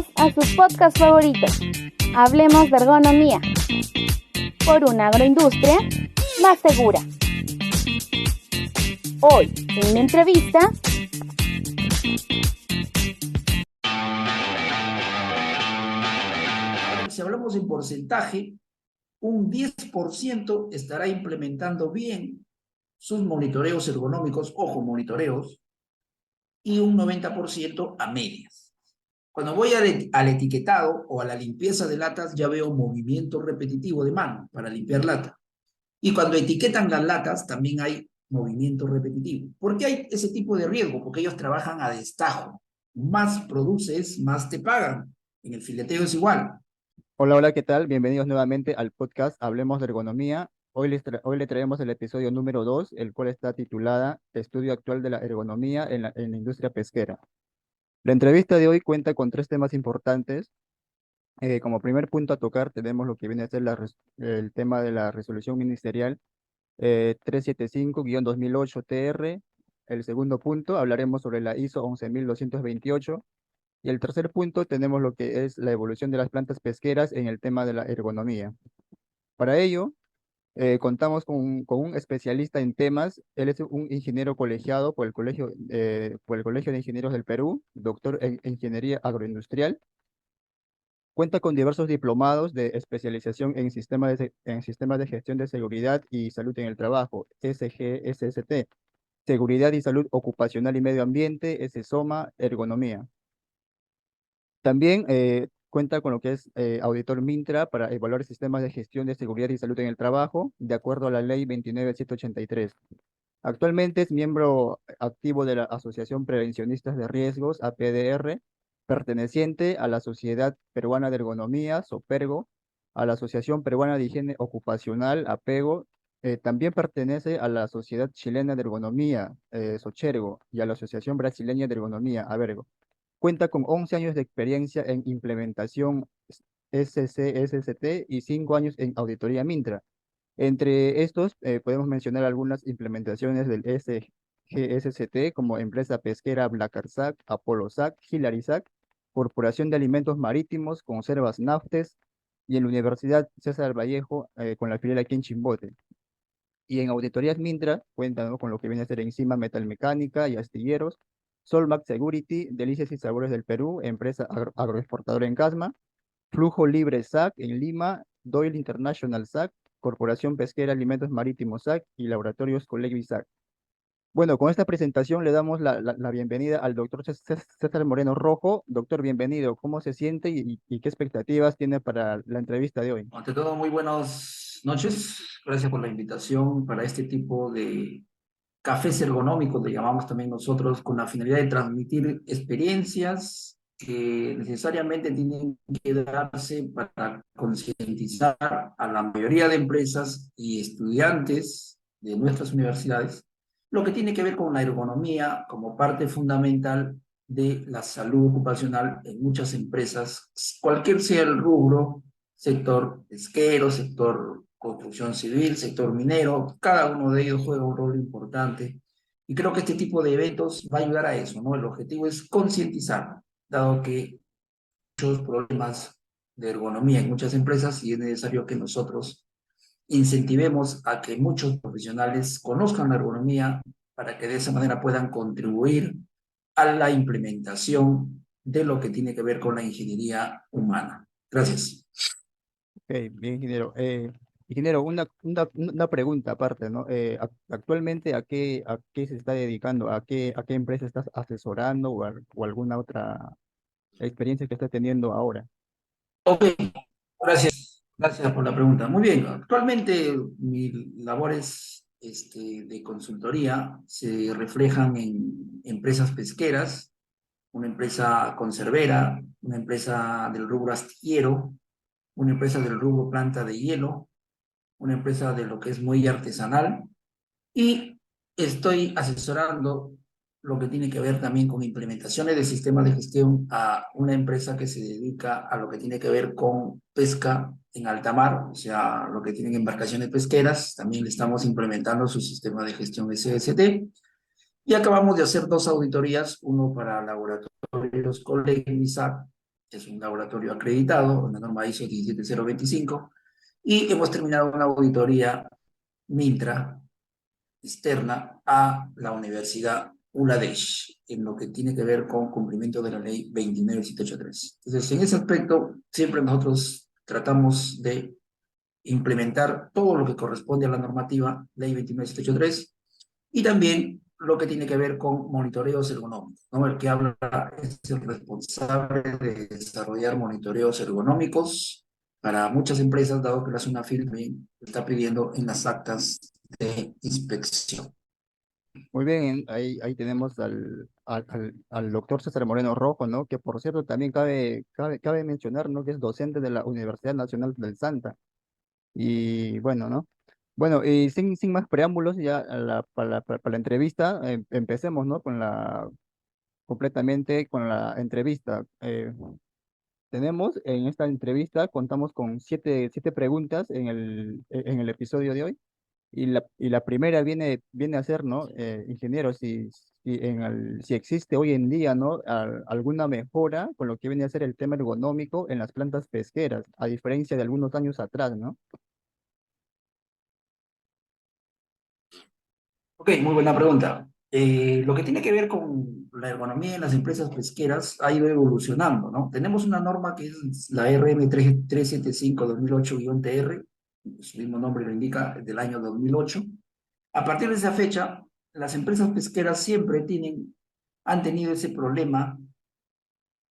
Bienvenidos a sus podcasts favoritos. Hablemos de ergonomía por una agroindustria más segura. Hoy, en la entrevista, si hablamos en porcentaje, un 10% estará implementando bien sus monitoreos ergonómicos, ojo, monitoreos, y un 90% a medias. Cuando voy al etiquetado o a la limpieza de latas, ya veo movimiento repetitivo de mano para limpiar lata. Y cuando etiquetan las latas, también hay movimiento repetitivo. ¿Por qué hay ese tipo de riesgo? Porque ellos trabajan a destajo. Más produces, más te pagan. En el fileteo es igual. Hola, hola, ¿qué tal? Bienvenidos nuevamente al podcast Hablemos de Ergonomía. Hoy le traemos el episodio número 2, el cual está titulada Estudio actual de la ergonomía en la industria pesquera. La entrevista de hoy cuenta con tres temas importantes. Como primer punto a tocar tenemos lo que viene a ser el tema de la resolución ministerial 375-2008 TR. El segundo punto hablaremos sobre la ISO 11228. Y el tercer punto tenemos lo que es la evolución de las plantas pesqueras en el tema de la ergonomía. Para ello, contamos con un especialista en temas. Él es un ingeniero colegiado por el Colegio de Ingenieros del Perú, doctor en Ingeniería Agroindustrial. Cuenta con diversos diplomados de especialización en sistemas de gestión de seguridad y salud en el trabajo, SGSST, Seguridad y Salud Ocupacional y Medio Ambiente, SSOMA, Ergonomía. También cuenta con lo que es auditor Mintra para evaluar sistemas de gestión de seguridad y salud en el trabajo, de acuerdo a la ley 29783. Actualmente es miembro activo de la Asociación Prevencionistas de Riesgos, APDR, perteneciente a la Sociedad Peruana de Ergonomía, SOPERGO, a la Asociación Peruana de Higiene Ocupacional, APEGO. También pertenece a la Sociedad Chilena de Ergonomía, SOCHERGO, y a la Asociación Brasileña de Ergonomía, ABERGO. Cuenta con 11 años de experiencia en implementación SCSST y 5 años en auditoría Mintra. Entre estos, podemos mencionar algunas implementaciones del SGSST como empresa pesquera Blacarsac, Apolosac, Hilarisac, Corporación de Alimentos Marítimos, Conservas Naftes y en la Universidad César Vallejo con la filial aquí en Chimbote. Y en auditorías Mintra cuentan, ¿no?, con lo que viene a ser Enzima Metalmecánica y Astilleros, Solmac Security, Delicias y Sabores del Perú, empresa agroexportadora en Casma, Flujo Libre SAC en Lima, Doyle International SAC, Corporación Pesquera Alimentos Marítimos SAC y Laboratorios Colegio SAC. Bueno, con esta presentación le damos la bienvenida al doctor César Moreno Rojo. Doctor, bienvenido. ¿Cómo se siente y qué expectativas tiene para la entrevista de hoy? Ante todo, muy buenas noches. Gracias por la invitación para este tipo de cafés ergonómicos, le llamamos también nosotros, con la finalidad de transmitir experiencias que necesariamente tienen que darse para concientizar a la mayoría de empresas y estudiantes de nuestras universidades lo que tiene que ver con la ergonomía como parte fundamental de la salud ocupacional en muchas empresas, cualquier sea el rubro, sector pesquero, sector construcción civil, sector minero, cada uno de ellos juega un rol importante. Y creo que este tipo de eventos va a ayudar a eso, ¿no? El objetivo es concientizar, dado que muchos problemas de ergonomía en muchas empresas y es necesario que nosotros incentivemos a que muchos profesionales conozcan la ergonomía para que de esa manera puedan contribuir a la implementación de lo que tiene que ver con la ingeniería humana. Gracias. Ok, bien, ingeniero. Ingeniero, una pregunta aparte, ¿no? Actualmente, a qué se está dedicando? A qué empresa estás asesorando o alguna otra experiencia que está teniendo ahora? Ok, gracias por la pregunta. Muy bien, actualmente mis labores de consultoría se reflejan en empresas pesqueras, una empresa conservera, una empresa del rubro astillero, una empresa del rubro planta de hielo, una empresa de lo que es muy artesanal y estoy asesorando lo que tiene que ver también con implementaciones de sistemas de gestión a una empresa que se dedica a lo que tiene que ver con pesca en alta mar, o sea, lo que tienen embarcaciones pesqueras, también le estamos implementando su sistema de gestión SST y acabamos de hacer dos auditorías, uno para laboratorios Colegio es un laboratorio acreditado, una norma ISO 17025, y hemos terminado una auditoría Mintra externa a la Universidad ULADESH, en lo que tiene que ver con cumplimiento de la ley 29783. Entonces, en ese aspecto, siempre nosotros tratamos de implementar todo lo que corresponde a la normativa, ley 29783, y también lo que tiene que ver con monitoreos ergonómicos, ¿no? El que habla es el responsable de desarrollar monitoreos ergonómicos para muchas empresas, dado que la SUNAFIL también está pidiendo en las actas de inspección. Muy bien, ahí tenemos al doctor César Moreno Rojo, ¿no? Que por cierto también cabe mencionar, ¿no? Que es docente de la Universidad Nacional del Santa. Y bueno, ¿no? Bueno, y sin más preámbulos, ya para la entrevista, empecemos, ¿no? Completamente con la entrevista. Tenemos en esta entrevista, contamos con siete preguntas en el episodio de hoy. Y la primera viene a ser, ¿no? Ingeniero, si existe hoy en día, ¿no? Alguna mejora con lo que viene a ser el tema ergonómico en las plantas pesqueras, a diferencia de algunos años atrás, ¿no? Ok, muy buena pregunta. Lo que tiene que ver con la ergonomía en las empresas pesqueras ha ido evolucionando, ¿no? Tenemos una norma que es la RM 375-2008-TR, su mismo nombre lo indica, del año 2008. A partir de esa fecha, las empresas pesqueras siempre han tenido ese problema,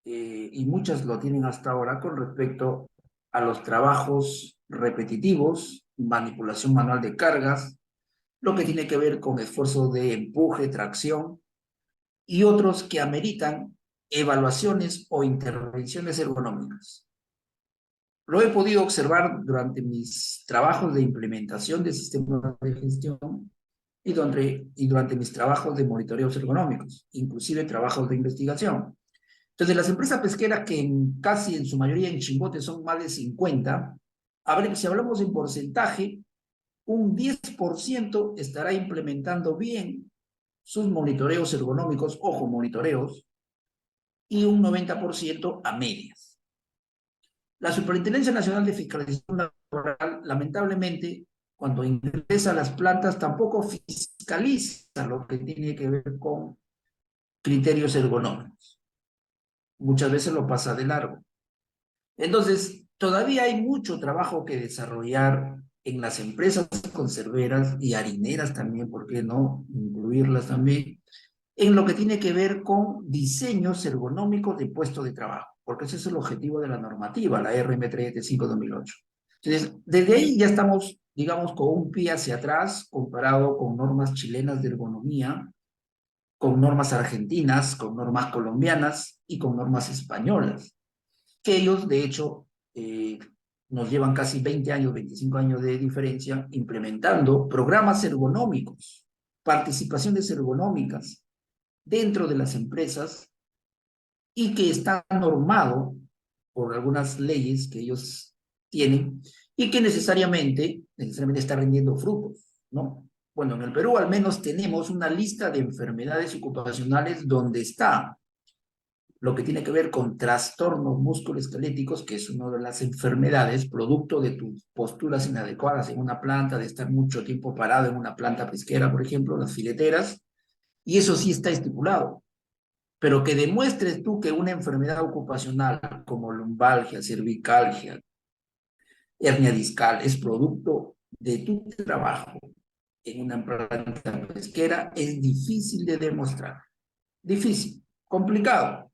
y muchas lo tienen hasta ahora con respecto a los trabajos repetitivos, manipulación manual de cargas, lo que tiene que ver con esfuerzo de empuje, tracción, y otros que ameritan evaluaciones o intervenciones ergonómicas. Lo he podido observar durante mis trabajos de implementación de sistemas de gestión y durante mis trabajos de monitoreos ergonómicos, inclusive trabajos de investigación. Entonces, las empresas pesqueras, que casi en su mayoría en Chimbote son más de 50, si hablamos en porcentaje, un 10% estará implementando bien sus monitoreos ergonómicos, ojo, monitoreos, y un 90% a medias. La Superintendencia Nacional de Fiscalización Laboral, lamentablemente, cuando ingresa a las plantas, tampoco fiscaliza lo que tiene que ver con criterios ergonómicos. Muchas veces lo pasa de largo. Entonces, todavía hay mucho trabajo que desarrollar en las empresas conserveras y harineras también, ¿por qué no incluirlas también? En lo que tiene que ver con diseños ergonómicos de puesto de trabajo, porque ese es el objetivo de la normativa, la RM375-2008. Entonces, desde ahí ya estamos, digamos, con un pie hacia atrás comparado con normas chilenas de ergonomía, con normas argentinas, con normas colombianas y con normas españolas, que ellos, de hecho, nos llevan casi 20 años, 25 años de diferencia, implementando programas ergonómicos, participaciones ergonómicas dentro de las empresas, y que está normado por algunas leyes que ellos tienen y que necesariamente está rindiendo frutos, ¿no? Bueno, en el Perú al menos tenemos una lista de enfermedades ocupacionales donde está lo que tiene que ver con trastornos musculoesqueléticos, que es una de las enfermedades producto de tus posturas inadecuadas en una planta, de estar mucho tiempo parado en una planta pesquera, por ejemplo, las fileteras, y eso sí está estipulado. Pero que demuestres tú que una enfermedad ocupacional como lumbalgia, cervicalgia, hernia discal es producto de tu trabajo en una planta pesquera es difícil de demostrar. Difícil, complicado,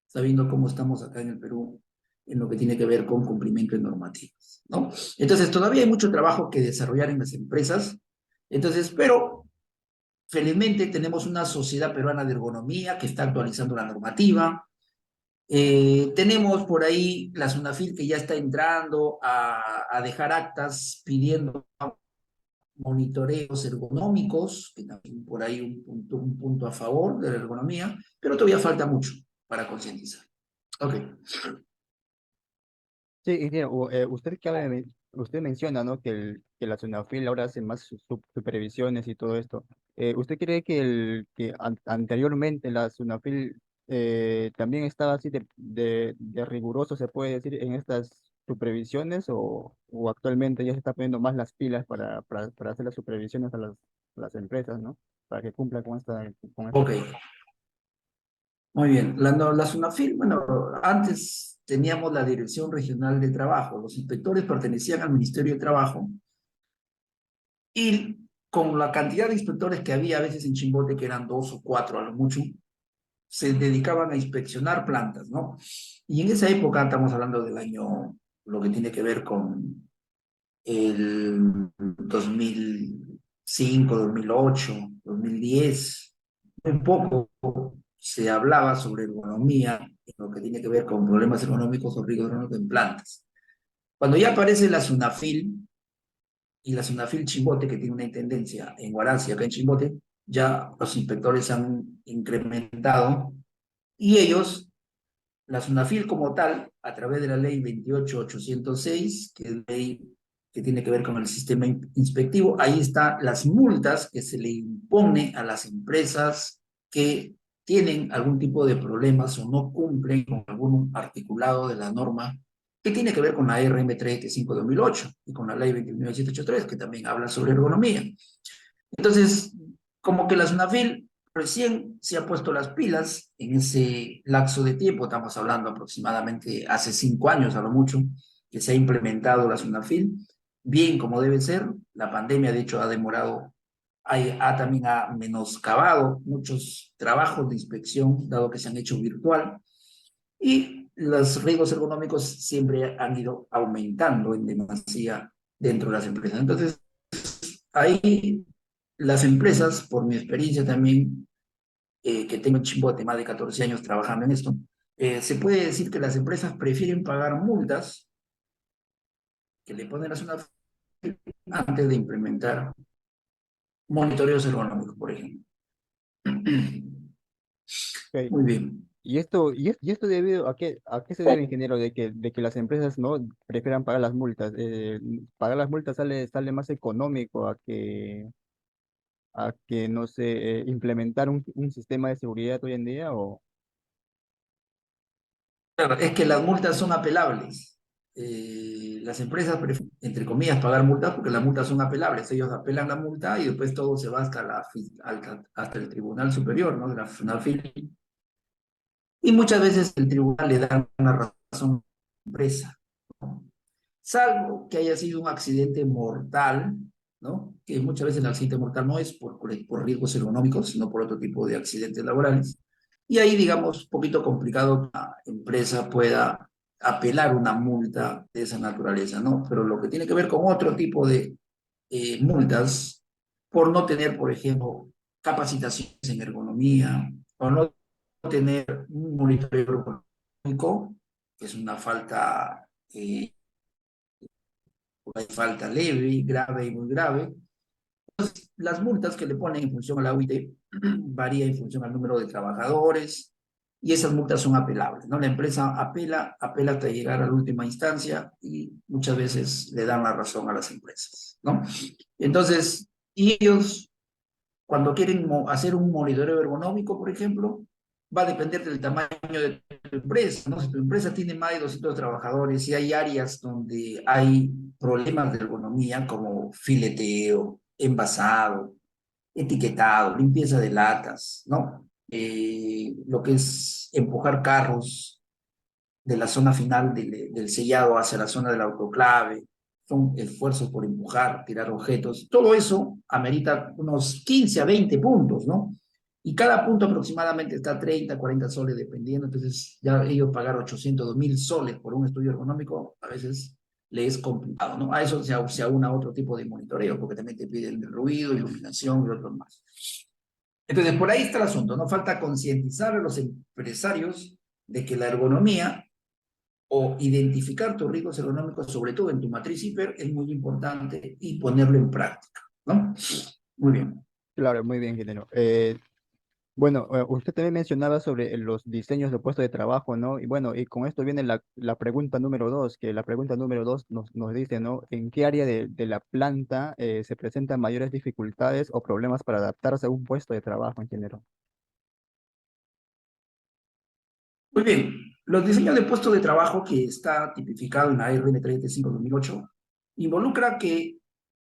sabiendo cómo estamos acá en el Perú en lo que tiene que ver con cumplimiento de normativas, ¿no? Entonces, todavía hay mucho trabajo que desarrollar en las empresas. Entonces, pero felizmente tenemos una sociedad peruana de ergonomía que está actualizando la normativa. Tenemos por ahí la SUNAFIL, que ya está entrando a dejar actas pidiendo monitoreos ergonómicos, que también por ahí un punto a favor de la ergonomía, pero todavía falta mucho para concientizar. Ok. Sí, ingeniero, usted menciona, ¿no? Que la SUNAFIL ahora hace más supervisiones y todo esto. ¿Usted cree que anteriormente la SUNAFIL también estaba así de riguroso, se puede decir, en estas supervisiones o actualmente ya se está poniendo más las pilas para hacer las supervisiones a las empresas, ¿no? Para que cumplan con esta Ok, norma. muy bien. La SUNAFIL, bueno, antes teníamos la Dirección Regional de Trabajo. Los inspectores pertenecían al Ministerio de Trabajo y con la cantidad de inspectores que había a veces en Chimbote, que eran dos o cuatro a lo mucho, se dedicaban a inspeccionar plantas, ¿no? Y en esa época, estamos hablando del año, lo que tiene que ver con el 2005, 2008, 2010, un poco se hablaba sobre ergonomía, en lo que tiene que ver con problemas económicos o riesgos económicos en plantas. Cuando ya aparece la SUNAFIL y la SUNAFIL Chimbote, que tiene una intendencia en Huaraz y acá en Chimbote, ya los inspectores han incrementado y ellos, la SUNAFIL como tal, a través de la ley 28806, que es ley que tiene que ver con el sistema inspectivo, ahí están las multas que se le impone a las empresas que tienen algún tipo de problemas o no cumplen con algún articulado de la norma que tiene que ver con la RM 375-2008 y con la ley 29783, que también habla sobre ergonomía. Entonces, como que la SUNAFIL recién se ha puesto las pilas en ese lapso de tiempo, estamos hablando aproximadamente hace 5 años a lo mucho, que se ha implementado la SUNAFIL, bien como debe ser. La pandemia, de hecho, ha demorado, también ha menoscabado muchos trabajos de inspección, dado que se han hecho virtual, y los riesgos ergonómicos siempre han ido aumentando en demasía dentro de las empresas. Entonces, ahí las empresas, por mi experiencia también, que tengo en Chimbote más de 14 años trabajando en esto, se puede decir que las empresas prefieren pagar multas que le ponen a una antes de implementar monitoreos ergonómicos, por ejemplo. Ok. Muy bien. Y esto debido a qué se debe, ingeniero, de que las empresas no prefieran pagar las multas. Pagar las multas sale más económico a que no sé, implementar un sistema de seguridad hoy en día o Claro, es que las multas son apelables. Las empresas prefieren, entre comillas, pagar multas porque las multas son apelables. Ellos apelan la multa y después todo se va hasta el Tribunal Superior, ¿no? De la FNAFIL. Y muchas veces el tribunal le da una razón a la empresa, ¿no? Salvo que haya sido un accidente mortal, ¿no? Que muchas veces el accidente mortal no es por riesgos ergonómicos, sino por otro tipo de accidentes laborales. Y ahí, digamos, un poquito complicado que la empresa pueda apelar una multa de esa naturaleza, ¿no? Pero lo que tiene que ver con otro tipo de multas, por no tener, por ejemplo, capacitaciones en ergonomía, o no tener un monitoreo ergonómico, que es una falta leve, grave y muy grave. Las multas que le ponen en función a la UIT varía en función al número de trabajadores y esas multas son apelables, ¿no? La empresa apela hasta llegar a la última instancia y muchas veces le dan la razón a las empresas, ¿no? Entonces, y ellos cuando quieren hacer un monitoreo ergonómico, por ejemplo, va a depender del tamaño de tu empresa, ¿no? Si tu empresa tiene más de 200 trabajadores y hay áreas donde hay problemas de ergonomía como fileteo, envasado, etiquetado, limpieza de latas, ¿no? Lo que es empujar carros de la zona final del sellado hacia la zona del autoclave, son esfuerzos por empujar, tirar objetos, todo eso amerita unos 15 a 20 puntos, ¿no? Y cada punto aproximadamente está a 30, 40 soles, dependiendo, entonces ya ellos pagar 800, 2000 soles por un estudio ergonómico, a veces le es complicado, ¿no? A eso se aúna otro tipo de monitoreo, porque también te piden el ruido, iluminación y otros más. Entonces, por ahí está el asunto, ¿no? Falta concientizar a los empresarios de que la ergonomía o identificar tus riesgos ergonómicos, sobre todo en tu matriz hiper, es muy importante y ponerlo en práctica, ¿no? Muy bien. claro, muy bien, ingeniero. Bueno, usted también mencionaba sobre los diseños de puestos de trabajo, ¿no? Y bueno, y con esto viene la pregunta número dos, que la pregunta número dos nos dice, ¿no? ¿En qué área de la planta se presentan mayores dificultades o problemas para adaptarse a un puesto de trabajo, ingeniero? Muy bien. Los diseños de puestos de trabajo que está tipificado en la RN 35/2008 involucra que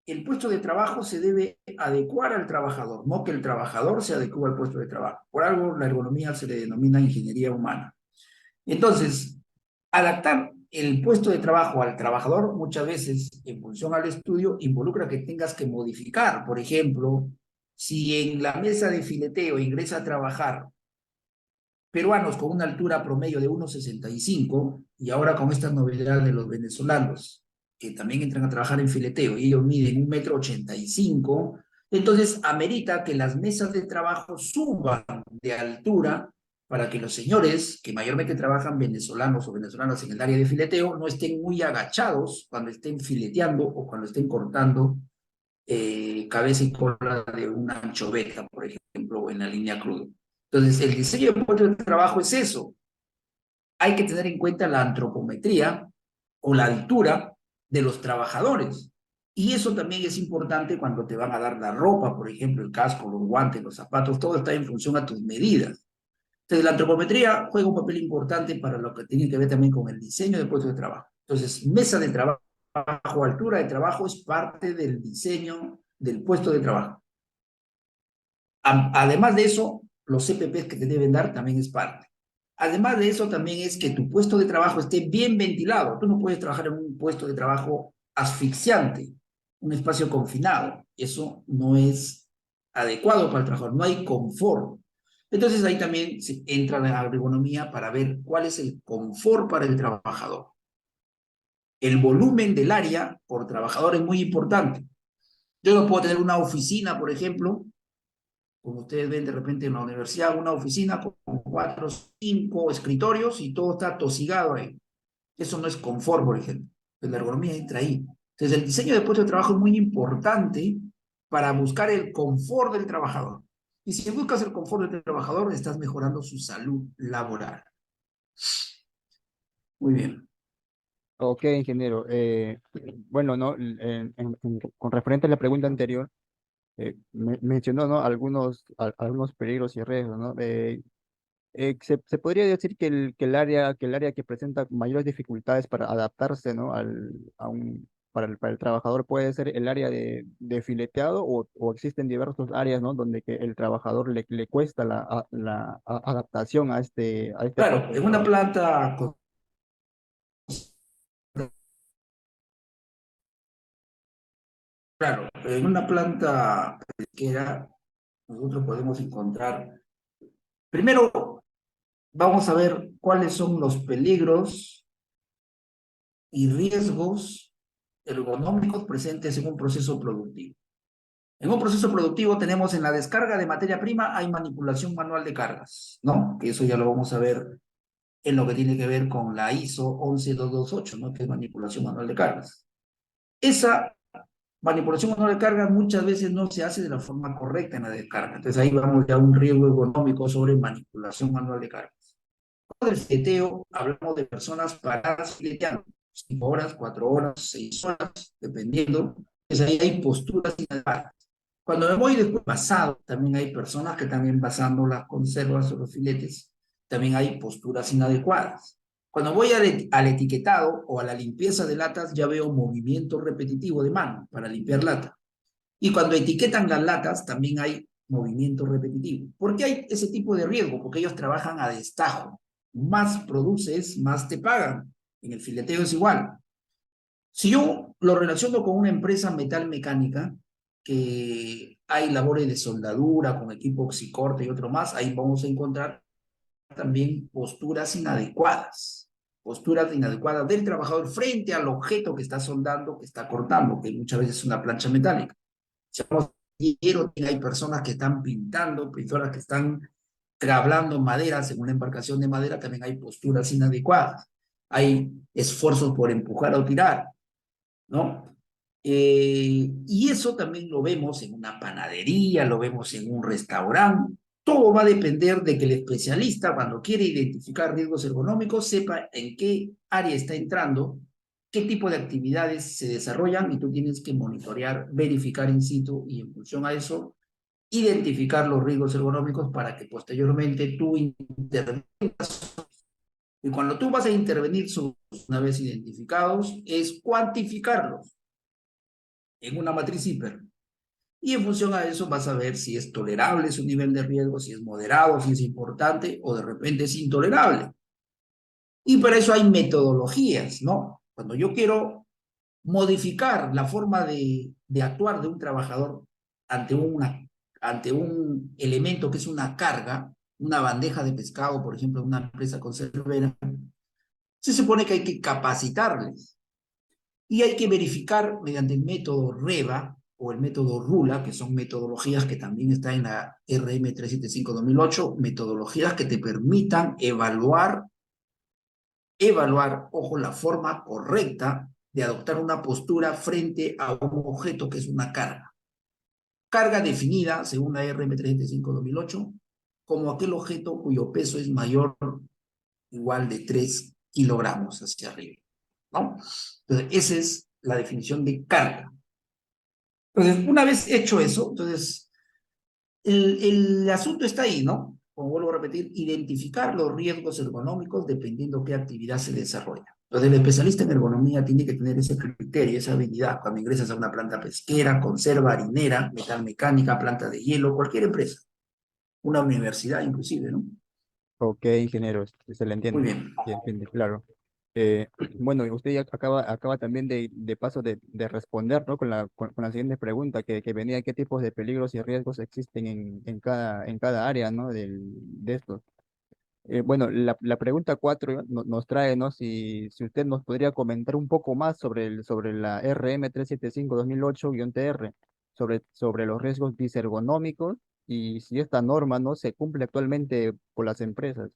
el puesto de trabajo se debe adecuar al trabajador, no que el trabajador se adecue al puesto de trabajo. Por algo la ergonomía se le denomina ingeniería humana. Entonces, adaptar el puesto de trabajo al trabajador muchas veces, en función al estudio, involucra que tengas que modificar. Por ejemplo, si en la mesa de fileteo ingresa a trabajar peruanos con una altura promedio de 1,65 y ahora con esta novedad de los venezolanos que también entran a trabajar en fileteo y ellos miden 1,85 m, entonces amerita que las mesas de trabajo suban de altura para que los señores que mayormente trabajan venezolanos o venezolanas en el área de fileteo no estén muy agachados cuando estén fileteando o cuando estén cortando cabeza y cola de una anchoveta, por ejemplo, en la línea cruda. Entonces, el diseño de puesto de trabajo es eso. Hay que tener en cuenta la antropometría o la altura de los trabajadores. Y eso también es importante cuando te van a dar la ropa, por ejemplo, el casco, los guantes, los zapatos, todo está en función a tus medidas. Entonces, la antropometría juega un papel importante para lo que tiene que ver también con el diseño de puestos de trabajo. Entonces, mesa de trabajo, altura de trabajo es parte del diseño del puesto de trabajo. Además de eso, los CPPs que te deben dar también es parte. Además de eso, también es que tu puesto de trabajo esté bien ventilado. Tú no puedes trabajar en un puesto de trabajo asfixiante, un espacio confinado. Eso no es adecuado para el trabajador, no hay confort. Entonces ahí también se entra la ergonomía para ver cuál es el confort para el trabajador. El volumen del área por trabajador es muy importante. Yo no puedo tener una oficina, por ejemplo, como ustedes ven de repente en la universidad, una oficina con 4 o 5 escritorios y todo está tosigado ahí. Eso no es confort, por ejemplo. Pues la ergonomía entra ahí. Entonces, el diseño de puesto de trabajo es muy importante para buscar el confort del trabajador. Y si buscas el confort del trabajador, estás mejorando su salud laboral. Muy bien. Ok, ingeniero. Bueno, ¿no? Con referente a la pregunta anterior, mencionó, ¿no? Algunos peligros y riesgos, ¿no? Se podría decir que el área que presenta mayores dificultades para adaptarse, ¿no? Para el trabajador puede ser el área de fileteado o existen diversas áreas, ¿no? Donde que el trabajador le cuesta adaptación a este Claro, puesto de en una trabajo. planta, claro, en una planta pesquera, nosotros podemos encontrar, primero, vamos a ver cuáles son los peligros y riesgos ergonómicos presentes en un proceso productivo. En un proceso productivo tenemos en la descarga de materia prima, hay manipulación manual de cargas, ¿no? Que eso ya lo vamos a ver en lo que tiene que ver con la ISO 11228, ¿no? Que es manipulación manual de cargas. Esa manipulación manual de cargas muchas veces no se hace de la forma correcta en la descarga. Entonces ahí vamos ya a un riesgo ergonómico sobre manipulación manual de cargas. Del fileteo, hablamos de personas paradas fileteando, 5 horas, 4 horas, 6 horas, dependiendo. Entonces ahí hay posturas inadecuadas. Cuando me voy después pasado, también hay personas que están envasando las conservas o los filetes, también hay posturas inadecuadas. Cuando voy al etiquetado o a la limpieza de latas, ya veo movimiento repetitivo de mano para limpiar lata. Y cuando etiquetan las latas, también hay movimiento repetitivo. ¿Por qué hay ese tipo de riesgo? Porque ellos trabajan a destajo. Más produces, más te pagan. En el fileteo es igual. Si yo lo relaciono con una empresa metal mecánica, que hay labores de soldadura con equipo oxicorte y otro más, ahí vamos a encontrar también posturas inadecuadas del trabajador frente al objeto que está soldando, que está cortando, que muchas veces es una plancha metálica. Si vamos a hay personas que están pintando, personas que están trablando maderas en una embarcación de madera, también hay posturas inadecuadas. Hay esfuerzos por empujar o tirar, ¿no? Y eso también lo vemos en una panadería, lo vemos en un restaurante. Todo va a depender de que el especialista, cuando quiere identificar riesgos ergonómicos, sepa en qué área está entrando, qué tipo de actividades se desarrollan y tú tienes que monitorear, verificar in situ y en función a eso, identificar los riesgos ergonómicos para que posteriormente tú intervengas Y cuando tú vas a intervenir sobre una vez identificados, es cuantificarlos en una matriz hiper. Y en función a eso vas a ver si es tolerable su nivel de riesgo, si es moderado, si es importante o de repente es intolerable. Y para eso hay metodologías, ¿no? Cuando yo quiero modificar la forma de actuar de un trabajador ante, ante un elemento que es una carga, una bandeja de pescado, por ejemplo, de una empresa conservera, se supone que hay que capacitarles y hay que verificar mediante el método REVA o el método RULA, que son metodologías que también están en la RM 375-2008, metodologías que te permitan evaluar, ojo, la forma correcta de adoptar una postura frente a un objeto que es una carga. Carga definida, según la RM 375-2008, como aquel objeto cuyo peso es mayor o igual de 3 kilogramos hacia arriba, ¿no? Entonces, esa es la definición de carga. Entonces, una vez hecho eso, entonces, el asunto está ahí, ¿no? Como vuelvo a repetir, identificar los riesgos ergonómicos dependiendo qué actividad se desarrolla. Entonces, el especialista en ergonomía tiene que tener ese criterio, esa habilidad cuando ingresas a una planta pesquera, conserva, harinera, metalmecánica, planta de hielo, cualquier empresa, una universidad inclusive, ¿no? Ok, ingeniero, se le Muy entiende. bien. Sí, entiende, claro. Bueno, y usted ya acaba también de paso de responder, ¿no? Con la siguiente pregunta que venía, ¿qué tipos de peligros y riesgos existen en cada área, ¿no? De esto. Bueno, la pregunta 4 nos trae, ¿no? Si usted nos podría comentar un poco más sobre la RM 375-2008-TR, sobre los riesgos disergonómicos y si esta norma, ¿no? Se cumple actualmente por las empresas.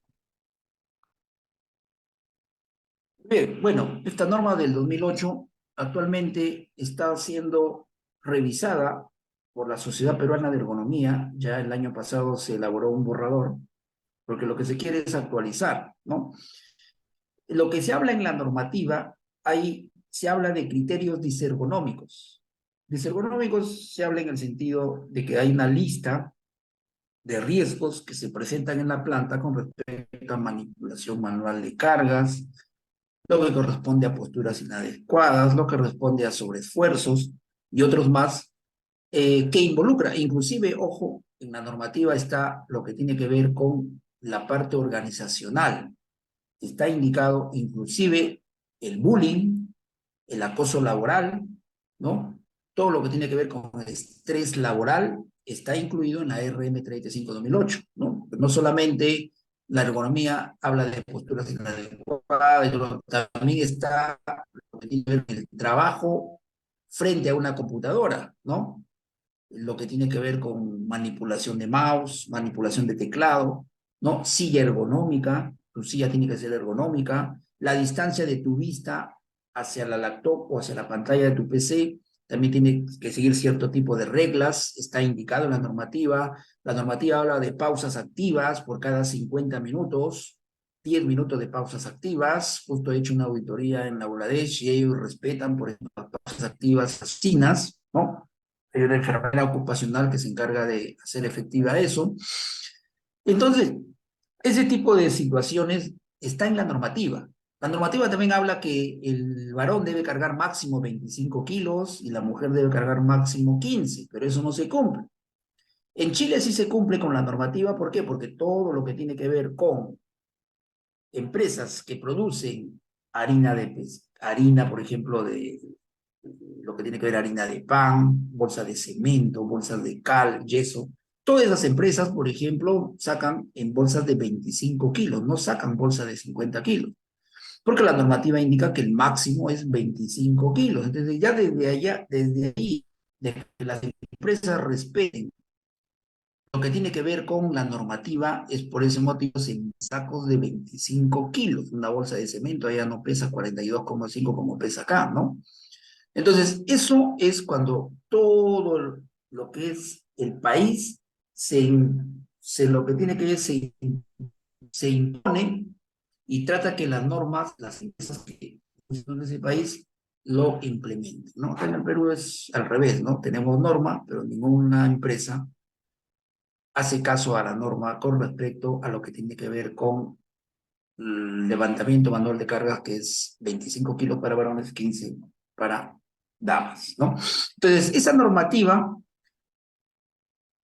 Bien, bueno, esta norma del 2008 actualmente está siendo revisada por la Sociedad Peruana de Ergonomía. Ya el año pasado se elaboró un borrador, porque lo que se quiere es actualizar, ¿no? Lo que se habla en la normativa, se habla de criterios disergonómicos. Disergonómicos se habla en el sentido de que hay una lista de riesgos que se presentan en la planta con respecto a manipulación manual de cargas, lo que corresponde a posturas inadecuadas, lo que responde a sobreesfuerzos y otros más que involucra, inclusive, ojo, en la normativa está lo que tiene que ver con la parte organizacional. Está indicado inclusive el bullying, el acoso laboral, ¿no? Todo lo que tiene que ver con el estrés laboral está incluido en la RM 35-2008, ¿no? No solamente la ergonomía habla de posturas inadecuadas, también está lo que tiene que ver con el trabajo frente a una computadora, ¿no? Lo que tiene que ver con manipulación de mouse, manipulación de teclado, ¿no? Silla ergonómica, tu silla tiene que ser ergonómica, la distancia de tu vista hacia la laptop o hacia la pantalla de tu PC también tiene que seguir cierto tipo de reglas, está indicado en la normativa habla de pausas activas por cada 50 minutos, 10 minutos de pausas activas, justo he hecho una auditoría en la Bangladesh y ellos respetan, por ejemplo, las pausas activas asesinas, ¿no? Hay una enfermera ocupacional que se encarga de hacer efectiva eso. Entonces, ese tipo de situaciones está en la normativa. La normativa también habla que el varón debe cargar máximo 25 kilos y la mujer debe cargar máximo 15, pero eso no se cumple. En Chile sí se cumple con la normativa, ¿por qué? Porque todo lo que tiene que ver con empresas que producen harina, por ejemplo, de lo que tiene que ver harina de pan, bolsas de cemento, bolsas de cal, yeso. Todas esas empresas, por ejemplo, sacan en bolsas de 25 kilos, no sacan bolsas de 50 kilos, porque la normativa indica que el máximo es 25 kilos. Entonces, ya desde ahí, de que las empresas respeten lo que tiene que ver con la normativa, es por ese motivo en sacos de 25 kilos. Una bolsa de cemento allá no pesa 42,5 como pesa acá, ¿no? Entonces, eso es cuando todo lo que es el país lo que tiene que ver se impone y trata que las normas, las empresas que son de ese país lo implementen, ¿no? Acá en el Perú es al revés, ¿no? Tenemos norma, pero ninguna empresa hace caso a la norma con respecto a lo que tiene que ver con levantamiento manual de cargas, que es 25 kilos para varones, 15 para damas, ¿no? Entonces, esa normativa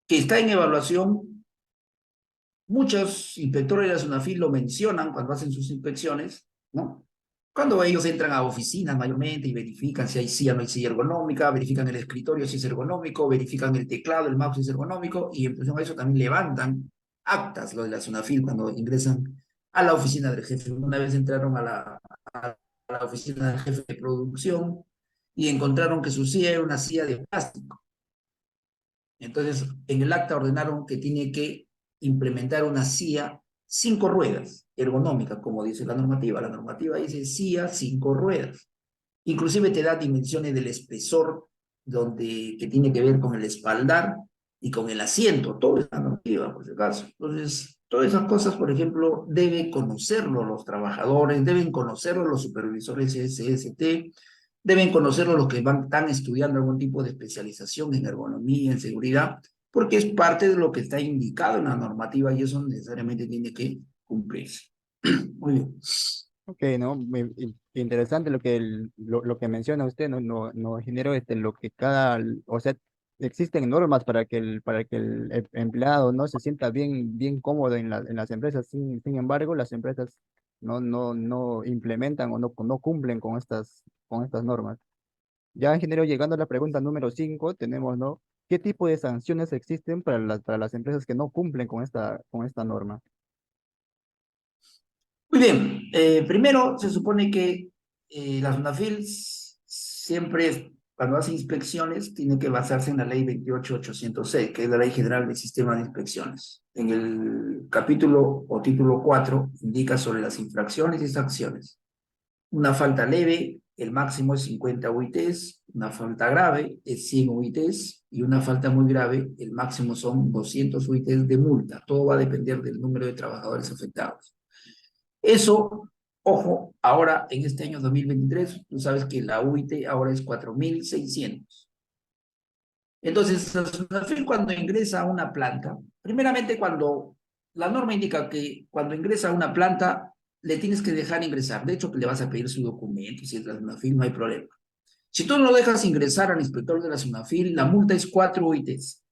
que está en evaluación, muchos inspectores de la SUNAFIL lo mencionan cuando hacen sus inspecciones, ¿no? Cuando ellos entran a oficinas mayormente y verifican si hay silla o no hay silla ergonómica, verifican el escritorio si es ergonómico, verifican el teclado, el mouse si es ergonómico, y en función a eso también levantan actas, lo de la SUNAFIL, cuando ingresan a la oficina del jefe. Una vez entraron a la oficina del jefe de producción y encontraron que su silla era una silla de plástico. Entonces, en el acta ordenaron que tiene que implementar una silla 5 ruedas, ergonómica, como dice la normativa. La normativa dice silla 5 ruedas. Inclusive te da dimensiones del espesor que tiene que ver con el espaldar y con el asiento. Todo es la normativa, por si acaso. Entonces, todas esas cosas, por ejemplo, deben conocerlo los trabajadores, deben conocerlo los supervisores SST, deben conocerlo los que están estudiando algún tipo de especialización en ergonomía, en seguridad, porque es parte de lo que está indicado en la normativa y eso necesariamente tiene que cumplirse. Muy bien. Ok, ¿no? Interesante lo que menciona usted, ¿no? No, ingeniero, lo que o sea, existen normas para que el empleado, ¿no? Se sienta bien cómodo en las empresas. Sin embargo, las empresas no implementan o no cumplen con estas normas. Ya, ingeniero, llegando a la pregunta número 5 tenemos, ¿no? ¿Qué tipo de sanciones existen para las empresas que no cumplen con esta norma? Muy bien, primero se supone que la SUNAFIL siempre, cuando hace inspecciones, tiene que basarse en la ley 28806, que es la Ley General del Sistema de Inspecciones. En el capítulo o título 4 indica sobre las infracciones y sanciones. Una falta leve, el máximo es 50 UITs, una falta grave es 100 UITs y una falta muy grave, el máximo son 200 UITs de multa. Todo va a depender del número de trabajadores afectados. Eso, ojo, ahora en este año 2023, tú sabes que la UIT ahora es 4.600. Entonces, la SUNAFIL cuando ingresa a una planta, primeramente cuando la norma indica que cuando ingresa a una planta le tienes que dejar ingresar. De hecho, que le vas a pedir su documento, si es la SUNAFIL, no hay problema. Si tú no dejas ingresar al inspector de la SUNAFIL, la multa es 4 UITs.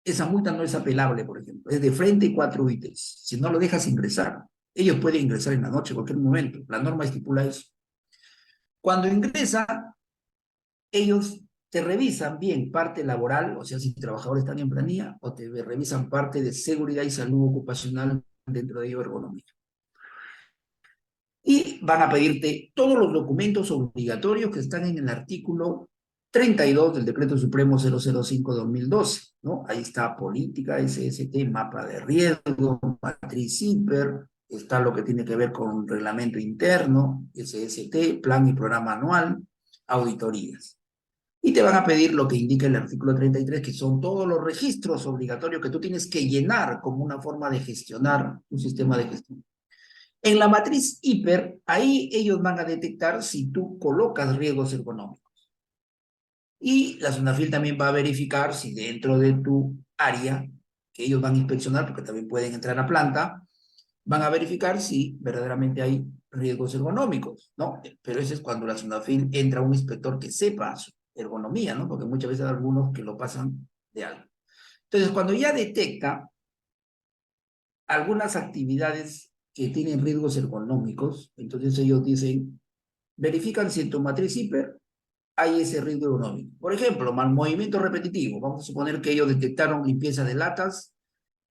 Esa multa no es apelable, por ejemplo, es de frente y 4 UITs. Si no lo dejas ingresar, ellos pueden ingresar en la noche, en cualquier momento. La norma estipula eso. Cuando ingresa, ellos te revisan bien parte laboral, o sea, si trabajadores están en planilla, o te revisan parte de seguridad y salud ocupacional, dentro de ello ergonomía. Y van a pedirte todos los documentos obligatorios que están en el artículo 32 del Decreto Supremo 005/2012, ¿no? Ahí está política, SST, mapa de riesgo, matriz hiper, está lo que tiene que ver con reglamento interno, SST, plan y programa anual, auditorías. Y te van a pedir lo que indica el artículo 33, que son todos los registros obligatorios que tú tienes que llenar como una forma de gestionar un sistema de gestión. En la matriz hiper, ahí ellos van a detectar si tú colocas riesgos ergonómicos. Y la SUNAFIL también va a verificar si dentro de tu área, que ellos van a inspeccionar, porque también pueden entrar a planta, van a verificar si verdaderamente hay riesgos ergonómicos, ¿no? Pero ese es cuando la SUNAFIL entra un inspector que sepa su ergonomía, ¿no? Porque muchas veces hay algunos que lo pasan de algo. Entonces, cuando ya detecta algunas actividades que tienen riesgos ergonómicos, entonces ellos dicen, verifican si en tu matriz hiper hay ese riesgo ergonómico. Por ejemplo, mal movimiento repetitivo. Vamos a suponer que ellos detectaron limpieza de latas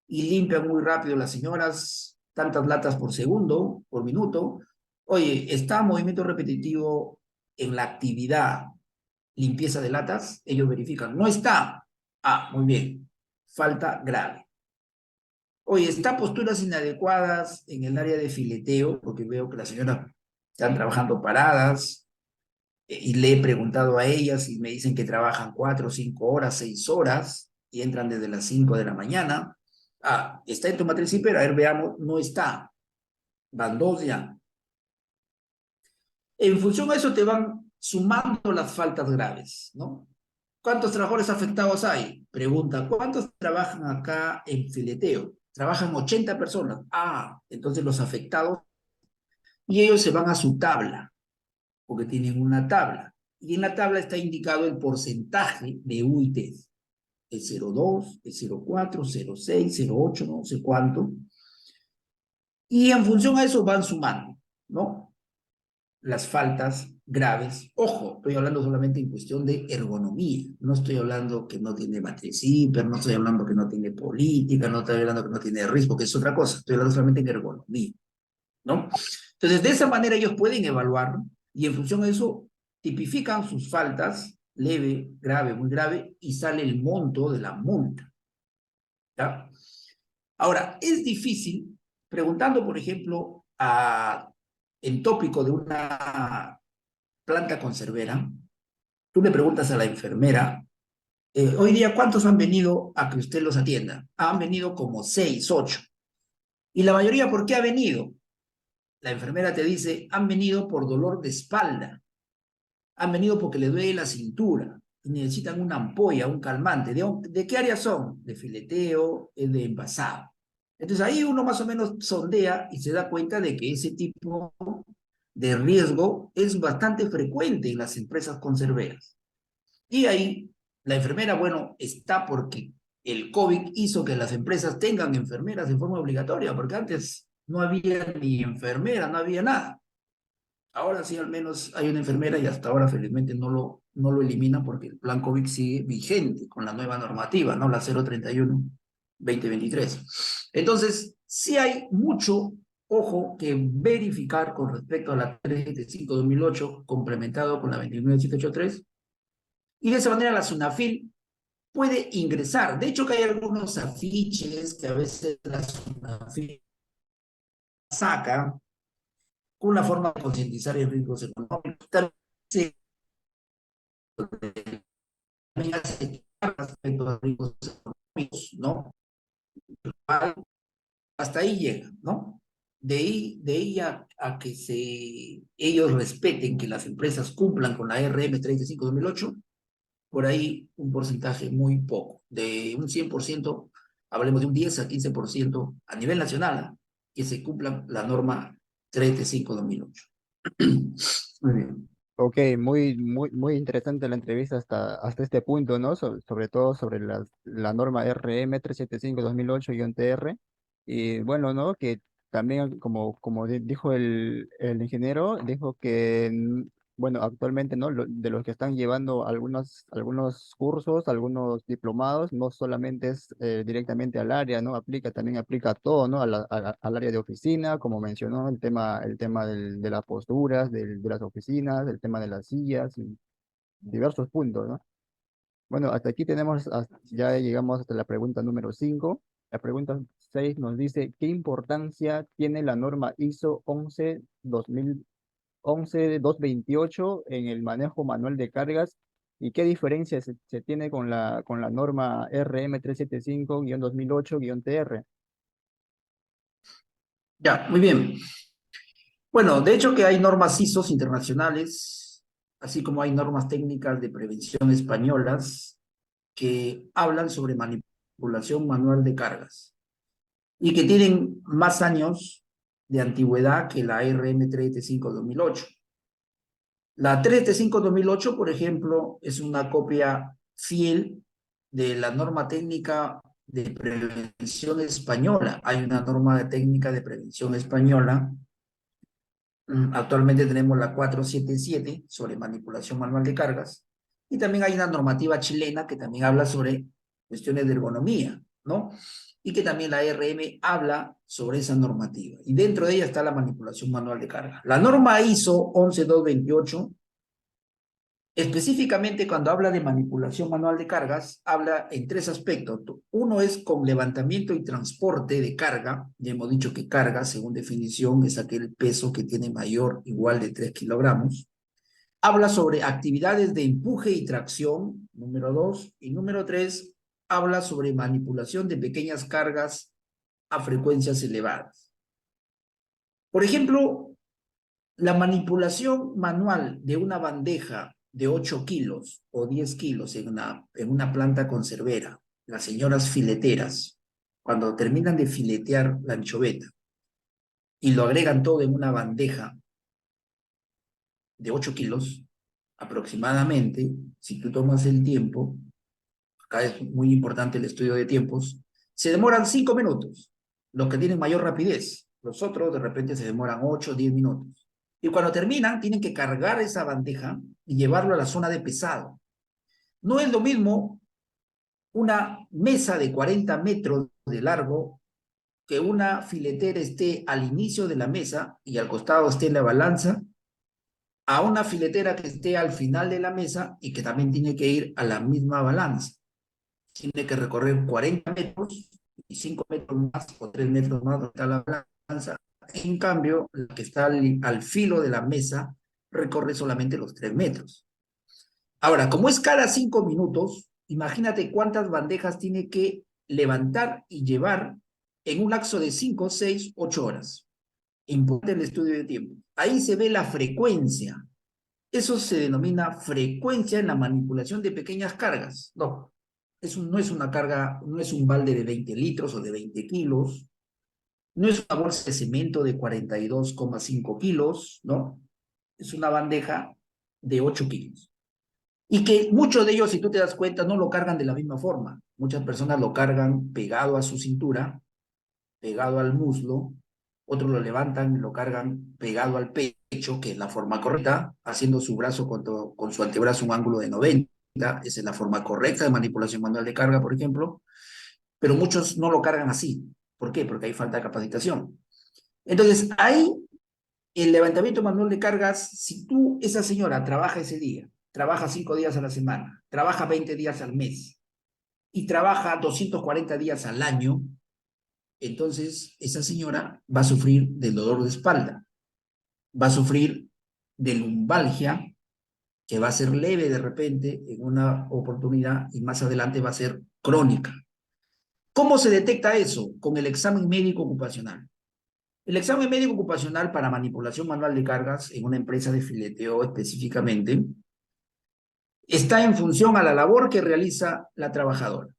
y limpian muy rápido las señoras tantas latas por segundo, por minuto. Oye, ¿está movimiento repetitivo en la actividad limpieza de latas? Ellos verifican. No está. Ah, muy bien. Falta grave. Oye, ¿está posturas inadecuadas en el área de fileteo? Porque veo que las señoras están trabajando paradas y le he preguntado a ellas y me dicen que trabajan 4, 5 horas, 6 horas y entran desde las 5 de la mañana. Ah, ¿está en tu matriz hiper? A ver, veamos, no está. Van 2 ya. En función a eso te van sumando las faltas graves, ¿no? ¿Cuántos trabajadores afectados hay? Pregunta, ¿cuántos trabajan acá en fileteo? trabajan 80 personas. Ah, entonces los afectados, y ellos se van a su tabla, porque tienen una tabla. Y en la tabla está indicado el porcentaje de UITs. El 0,2, el 0,4, 0,6, 0,8, no sé cuánto. Y en función a eso van sumando, ¿no? Las faltas graves. Ojo, estoy hablando solamente en cuestión de ergonomía. No estoy hablando que no tiene matriz hiper, no estoy hablando que no tiene política, no estoy hablando que no tiene riesgo, que es otra cosa. Estoy hablando solamente en ergonomía, ¿no? Entonces, de esa manera ellos pueden evaluar y en función a eso tipifican sus faltas, leve, grave, muy grave, y sale el monto de la multa, ¿ya? Ahora, es difícil, preguntando, por ejemplo, en tópico de una planta conservera, tú le preguntas a la enfermera, hoy día, ¿cuántos han venido a que usted los atienda? Han venido como 6, 8. Y la mayoría, ¿por qué ha venido? La enfermera te dice, han venido por dolor de espalda, han venido porque le duele la cintura, y necesitan una ampolla, un calmante. ¿De qué área son? De fileteo, de envasado. Entonces ahí uno más o menos sondea y se da cuenta de que ese tipo de riesgo es bastante frecuente en las empresas conserveras. Y ahí la enfermera, bueno, está porque el COVID hizo que las empresas tengan enfermeras de forma obligatoria, porque antes no había ni enfermera, no había nada. Ahora sí, al menos hay una enfermera y hasta ahora felizmente no lo eliminan porque el plan COVID sigue vigente con la nueva normativa, ¿no? La 031-2023. Entonces, sí hay mucho, ojo, que verificar con respecto a la 375-2008 complementado con la 29783 y de esa manera la SUNAFIL puede ingresar. De hecho, que hay algunos afiches que a veces la SUNAFIL saca con una forma de concientizar el riesgos económicos. También hace respecto a riesgos económicos, ¿no? Hasta ahí llega, ¿no? De ahí a que ellos respeten que las empresas cumplan con la RM 35-2008, por ahí un porcentaje muy poco, de un 100%, hablemos de un 10 a 15% a nivel nacional, que se cumpla la norma 35-2008. Muy bien. Ok, muy interesante la entrevista hasta este punto, ¿no? Sobre todo sobre la norma RM 375-2008-TR. Y bueno, ¿no? Que también, como dijo el ingeniero, dijo que, bueno, actualmente, ¿no? De los que están llevando algunos cursos, algunos diplomados, no solamente es directamente al área, ¿no? También aplica a todo, ¿no? Al área de oficina, como mencionó, el tema de las posturas, de las oficinas, el tema de las sillas, y diversos puntos, ¿no? Bueno, hasta aquí ya llegamos hasta la pregunta número 5. La pregunta 6 nos dice, ¿qué importancia tiene la norma ISO 11-228 en el manejo manual de cargas y qué diferencia se tiene con la norma RM 375-2008-TR? Ya, muy bien. Bueno, de hecho que hay normas ISO internacionales, así como hay normas técnicas de prevención españolas que hablan sobre manipulación manual de cargas y que tienen más años de antigüedad que la RM 375-2008. La 375-2008, por ejemplo, es una copia fiel de la norma técnica de prevención española. Hay una norma técnica de prevención española. Actualmente tenemos la 477 sobre manipulación manual de cargas y también hay una normativa chilena que también habla sobre cuestiones de ergonomía, ¿no? Y que también la ARM habla sobre esa normativa. Y dentro de ella está la manipulación manual de carga. La norma ISO 11228, específicamente cuando habla de manipulación manual de cargas, habla en tres aspectos. Uno es con levantamiento y transporte de carga. Ya hemos dicho que carga, según definición, es aquel peso que tiene mayor o igual de 3 kilogramos. Habla sobre actividades de empuje y tracción, número 2. Y número 3, habla sobre manipulación de pequeñas cargas a frecuencias elevadas. Por ejemplo, la manipulación manual de una bandeja de 8 kilos o 10 kilos en una planta conservera, las señoras fileteras, cuando terminan de filetear la anchoveta y lo agregan todo en una bandeja de 8 kilos aproximadamente, si tú tomas el tiempo, acá es muy importante el estudio de tiempos, se demoran 5 minutos, los que tienen mayor rapidez. Los otros de repente se demoran 8 o 10 minutos. Y cuando terminan, tienen que cargar esa bandeja y llevarlo a la zona de pesado. No es lo mismo una mesa de 40 metros de largo que una filetera esté al inicio de la mesa y al costado esté la balanza, a una filetera que esté al final de la mesa y que también tiene que ir a la misma balanza. Tiene que recorrer 40 metros y 5 metros más o 3 metros más donde está la balanza. En cambio, la que está al filo de la mesa recorre solamente los 3 metros. Ahora, como es cada 5 minutos, imagínate cuántas bandejas tiene que levantar y llevar en un lapso de 5, 6, 8 horas. Importante el estudio de tiempo. Ahí se ve la frecuencia. Eso se denomina frecuencia en la manipulación de pequeñas cargas. No, no es una carga, no es un balde de 20 litros o de 20 kilos, no es una bolsa de cemento de 42,5 kilos, ¿no? Es una bandeja de 8 kilos. Y que muchos de ellos, si tú te das cuenta, no lo cargan de la misma forma. Muchas personas lo cargan pegado a su cintura, pegado al muslo, otros lo levantan y lo cargan pegado al pecho, que es la forma correcta, haciendo su brazo con su antebrazo un ángulo de 90, esa es la forma correcta de manipulación manual de carga, por ejemplo, pero muchos no lo cargan así. ¿Por qué? Porque hay falta de capacitación. Entonces, ahí el levantamiento manual de cargas, si tú, esa señora, trabaja ese día, trabaja 5 días a la semana, trabaja 20 días al mes y trabaja 240 días al año, entonces esa señora va a sufrir del dolor de espalda, va a sufrir de lumbalgia, que va a ser leve de repente en una oportunidad y más adelante va a ser crónica. ¿Cómo se detecta eso? Con el examen médico ocupacional. El examen médico ocupacional para manipulación manual de cargas en una empresa de fileteo específicamente está en función a la labor que realiza la trabajadora.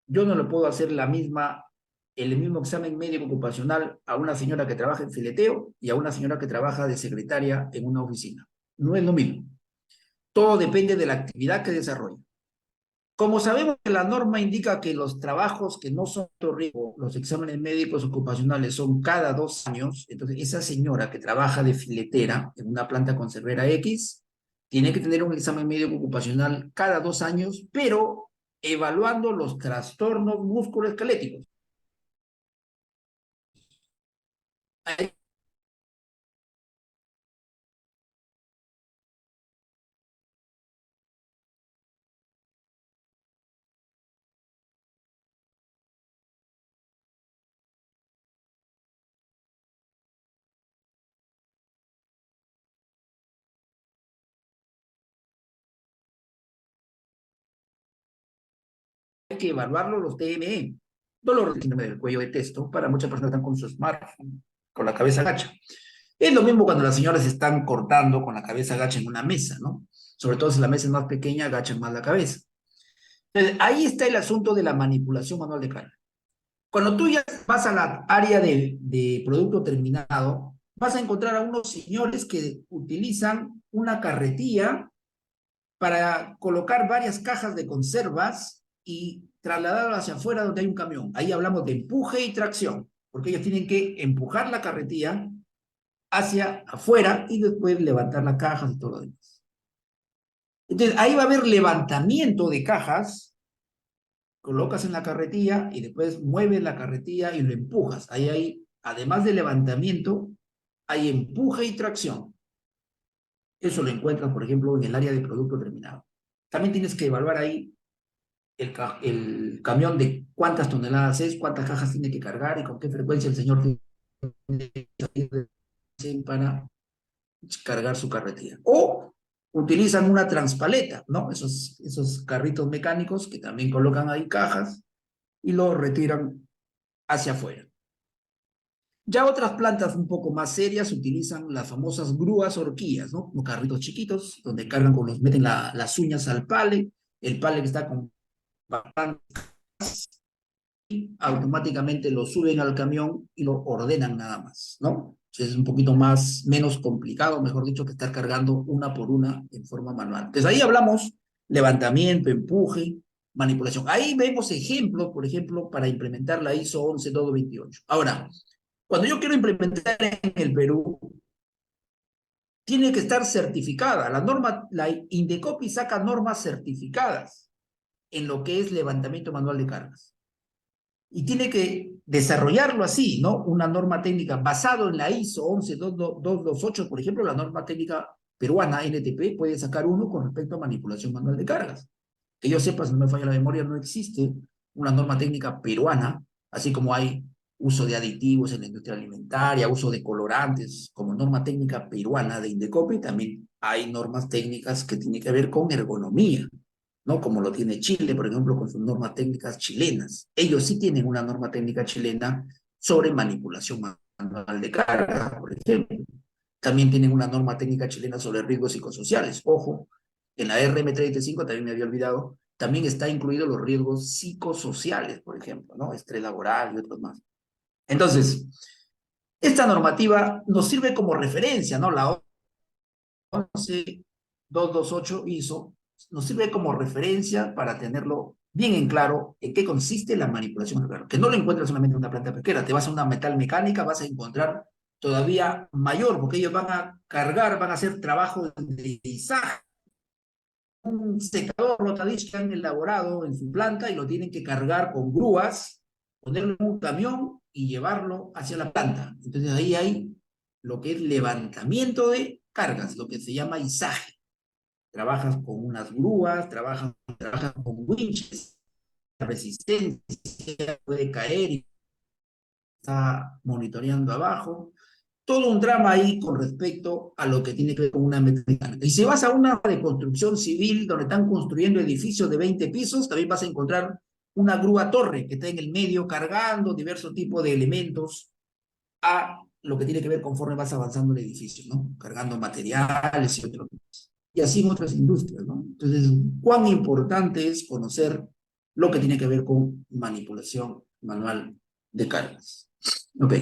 Yo no le puedo hacer el mismo examen médico ocupacional a una señora que trabaja en fileteo y a una señora que trabaja de secretaria en una oficina. No es lo mismo. Todo depende de la actividad que desarrolla. Como sabemos que la norma indica que los trabajos que no son de riesgo, los exámenes médicos ocupacionales son cada 2 años, entonces esa señora que trabaja de filetera en una planta conservera X tiene que tener un examen médico ocupacional cada 2 años, pero evaluando los trastornos musculoesqueléticos. Hay que evaluarlo los TME, dolor del cuello de testo, para muchas personas que están con su smartphone, con la cabeza agacha. Es lo mismo cuando las señoras están cortando con la cabeza agacha en una mesa, ¿no? Sobre todo si la mesa es más pequeña, agachan más la cabeza. Entonces, ahí está el asunto de la manipulación manual de carga. Cuando tú ya vas a la área de producto terminado, vas a encontrar a unos señores que utilizan una carretilla para colocar varias cajas de conservas y trasladarlas hacia afuera donde hay un camión. Ahí hablamos de empuje y tracción, porque ellos tienen que empujar la carretilla hacia afuera y después levantar las cajas y todo lo demás. Entonces, ahí va a haber levantamiento de cajas, colocas en la carretilla y después mueves la carretilla y lo empujas. Ahí hay, además de levantamiento, hay empuje y tracción. Eso lo encuentras, por ejemplo, en el área de producto terminado. También tienes que evaluar ahí el camión de cuántas toneladas es, cuántas cajas tiene que cargar y con qué frecuencia el señor tiene que salir para cargar su carretilla. O utilizan una transpaleta, ¿no? Esos carritos mecánicos que también colocan ahí cajas y lo retiran hacia afuera. Ya otras plantas un poco más serias utilizan las famosas grúas horquillas, ¿no? Como carritos chiquitos, donde cargan meten las uñas al pale, el pale que está con automáticamente lo suben al camión y lo ordenan nada más, ¿no? Entonces es un poquito más, menos complicado, mejor dicho, que estar cargando una por una en forma manual. Entonces ahí hablamos levantamiento, empuje, manipulación. Ahí vemos ejemplos, por ejemplo, para implementar la ISO 11228. Ahora, cuando yo quiero implementar en el Perú, tiene que estar certificada. La norma, la Indecopi saca normas certificadas en lo que es levantamiento manual de cargas. Y tiene que desarrollarlo así, ¿no? Una norma técnica basado en la ISO 11228, por ejemplo, la norma técnica peruana, NTP, puede sacar uno con respecto a manipulación manual de cargas. Que yo sepa, si no me falla la memoria, no existe una norma técnica peruana, así como hay uso de aditivos en la industria alimentaria, uso de colorantes, como norma técnica peruana de Indecopi, también hay normas técnicas que tienen que ver con ergonomía, ¿no? Como lo tiene Chile, por ejemplo, con sus normas técnicas chilenas. Ellos sí tienen una norma técnica chilena sobre manipulación manual de carga, por ejemplo. También tienen una norma técnica chilena sobre riesgos psicosociales. Ojo, en la RM35, también me había olvidado, también está incluido los riesgos psicosociales, por ejemplo, ¿no? Estrés laboral y otros más. Entonces, esta normativa nos sirve como referencia, ¿no? La 11228 ISO nos sirve como referencia para tenerlo bien en claro en qué consiste la manipulación nuclear. Que no lo encuentras solamente en una planta pesquera, te vas a una metal mecánica, vas a encontrar todavía mayor, porque ellos van a cargar, van a hacer trabajo de izaje, un secador rotadizo que han elaborado en su planta y lo tienen que cargar con grúas, ponerlo en un camión y llevarlo hacia la planta. Entonces ahí hay lo que es levantamiento de cargas, lo que se llama izaje. Trabajas con unas grúas, trabajas con winches, la resistencia puede caer y está monitoreando abajo. Todo un drama ahí con respecto a lo que tiene que ver con una mecánica. Y si vas a una obra de construcción civil donde están construyendo edificios de 20 pisos, también vas a encontrar una grúa torre que está en el medio cargando diversos tipos de elementos a lo que tiene que ver conforme vas avanzando el edificio, ¿no? Cargando materiales y otros. Y así en otras industrias, ¿no? Entonces, cuán importante es conocer lo que tiene que ver con manipulación manual de cargas. Ok.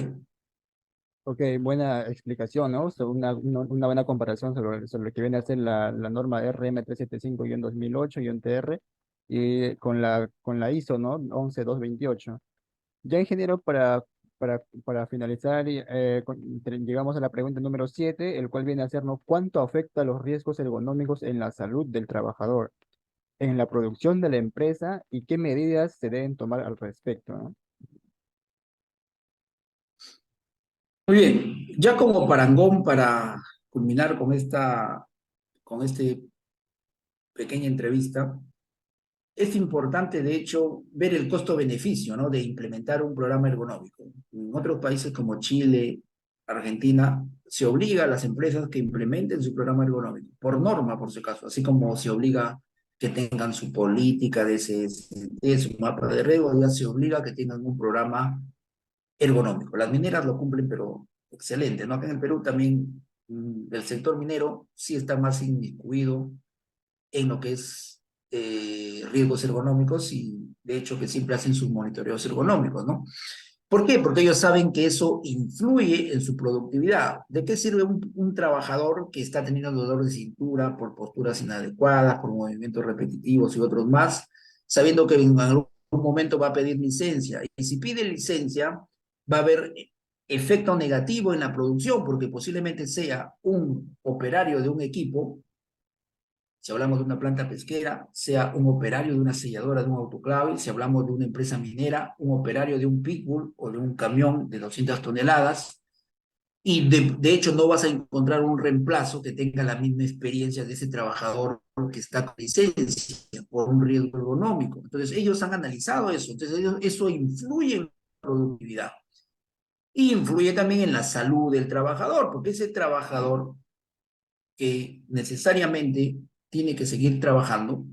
Ok, buena explicación, ¿no? Una buena comparación sobre lo que viene a ser la norma RM375-2008-TR y con la ISO, ¿no? 11228. Ya, ingeniero, para finalizar, llegamos a la pregunta número 7, el cual viene a ser, ¿no? ¿Cuánto afecta los riesgos ergonómicos en la salud del trabajador, en la producción de la empresa y qué medidas se deben tomar al respecto, ¿no? Muy bien, ya como parangón para culminar con este pequeña entrevista, es importante, de hecho, ver el costo-beneficio, ¿no? De implementar un programa ergonómico. En otros países como Chile, Argentina, se obliga a las empresas que implementen su programa ergonómico, por norma, por si acaso, así como se obliga que tengan su política de CST, su mapa de riesgo, ya se obliga a que tengan un programa ergonómico. Las mineras lo cumplen, pero excelente, ¿no? Acá en el Perú también el sector minero sí está más inmiscuido en lo que es riesgos ergonómicos y de hecho que siempre hacen sus monitoreos ergonómicos, ¿no? ¿Por qué? Porque ellos saben que eso influye en su productividad. ¿De qué sirve un trabajador que está teniendo dolor de cintura por posturas inadecuadas, por movimientos repetitivos y otros más, sabiendo que en algún momento va a pedir licencia? Y si pide licencia, va a haber efecto negativo en la producción, porque posiblemente sea un operario de un equipo, si hablamos de una planta pesquera, sea un operario de una selladora de un autoclave, si hablamos de una empresa minera, un operario de un pitbull o de un camión de 200 toneladas, y de hecho no vas a encontrar un reemplazo que tenga la misma experiencia de ese trabajador que está con licencia por un riesgo ergonómico. Entonces ellos han analizado eso, entonces eso influye en la productividad y influye también en la salud del trabajador, porque ese trabajador que necesariamente tiene que seguir trabajando,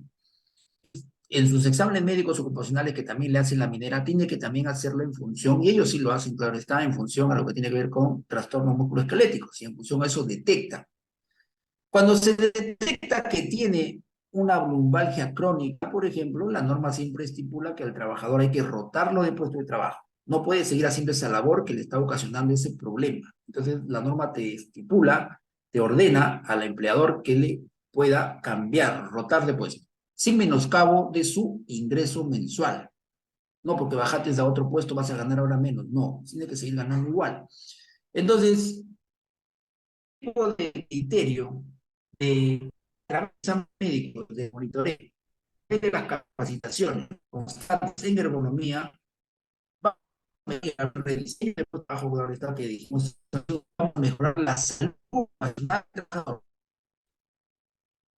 en sus exámenes médicos ocupacionales que también le hacen la minera, tiene que también hacerlo en función, y ellos sí lo hacen, claro está, en función a lo que tiene que ver con trastornos musculoesqueléticos, y en función a eso detecta. Cuando se detecta que tiene una lumbalgia crónica, por ejemplo, la norma siempre estipula que al trabajador hay que rotarlo de puesto de trabajo. No puede seguir haciendo esa labor que le está ocasionando ese problema. Entonces, la norma te estipula, te ordena al empleador que le pueda cambiar, rotar de puesto, sin menoscabo de su ingreso mensual. No porque bajates a otro puesto vas a ganar ahora menos. No, tiene que seguir ganando igual. Entonces, tipo de criterio de exámenes médicos, de monitoreo, de las capacitaciones constantes en ergonomía, va a mejorar el rediseño del trabajo laboral que dijimos, va a mejorar la salud del trabajador.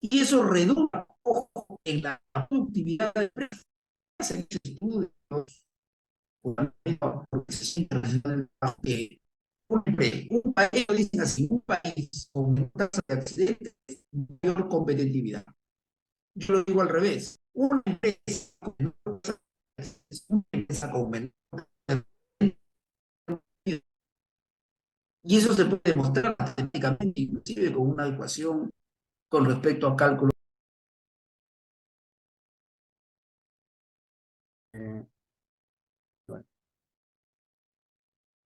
Y eso redunda, ojo, en la productividad de la empresa. Se han hecho estudios por la Organización Internacional del Trabajo que un país, dicen así, un país con una tasa de accidentes, mayor competitividad. Yo lo digo al revés. Una empresa con menor y eso se puede demostrar matemáticamente, inclusive con una ecuación con respecto a cálculo. Bueno,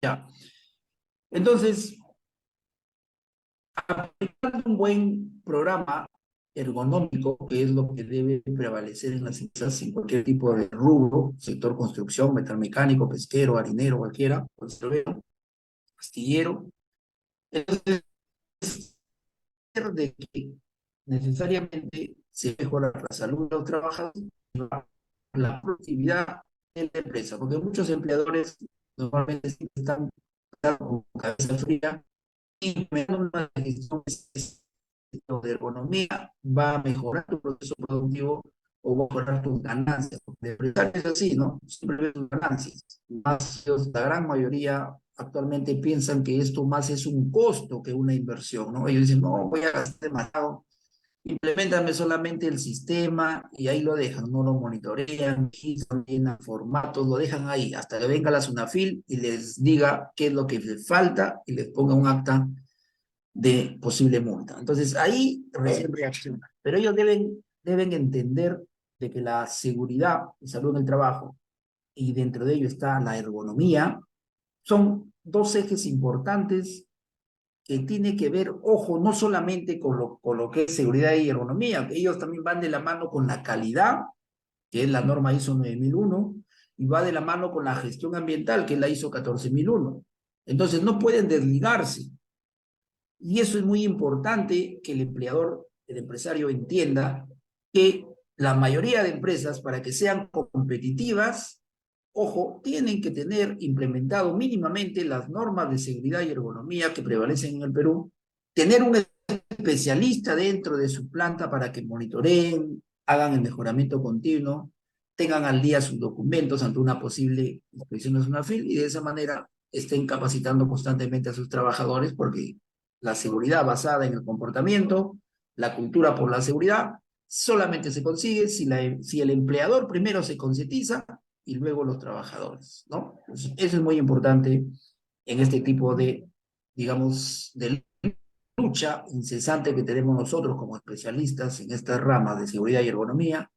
ya. Entonces, aplicando un buen programa ergonómico, que es lo que debe prevalecer en las empresas en cualquier tipo de rubro, sector construcción, metalmecánico, pesquero, harinero, cualquiera, conservero, astillero. Entonces, de que necesariamente se mejora la salud de los trabajadores, la productividad de la empresa, porque muchos empleadores normalmente siempre están con cabeza fría y una decisión de ergonomía va a mejorar tu proceso productivo o va a mejorar tus ganancias. De empresario es así, ¿no? Siempre ves tus ganancias. Más, la gran mayoría actualmente piensan que esto más es un costo que una inversión, ¿no? Ellos dicen, no, voy a gastar demasiado, implementame solamente el sistema y ahí lo dejan, no lo monitorean, llenan formatos, lo dejan ahí hasta que venga la SUNAFIL y les diga qué es lo que les falta y les ponga un acta de posible multa. Entonces ahí recién reacciona. Pero ellos deben entender de que la seguridad y salud en el trabajo y dentro de ello está la ergonomía, son dos ejes importantes que tiene que ver, ojo, no solamente con lo que es seguridad y ergonomía, ellos también van de la mano con la calidad, que es la norma ISO 9001, y va de la mano con la gestión ambiental, que es la ISO 14001. Entonces no pueden desligarse. Y eso es muy importante que el empleador, el empresario entienda que la mayoría de empresas, para que sean competitivas, ojo, tienen que tener implementado mínimamente las normas de seguridad y ergonomía que prevalecen en el Perú, tener un especialista dentro de su planta para que monitoreen, hagan el mejoramiento continuo, tengan al día sus documentos ante una posible inspección de SUNAFIL y de esa manera estén capacitando constantemente a sus trabajadores porque la seguridad basada en el comportamiento, la cultura por la seguridad, solamente se consigue si el empleador primero se concientiza y luego los trabajadores, ¿no? Pues eso es muy importante en este tipo de, digamos, de lucha incesante que tenemos nosotros como especialistas en estas ramas de seguridad y ergonomía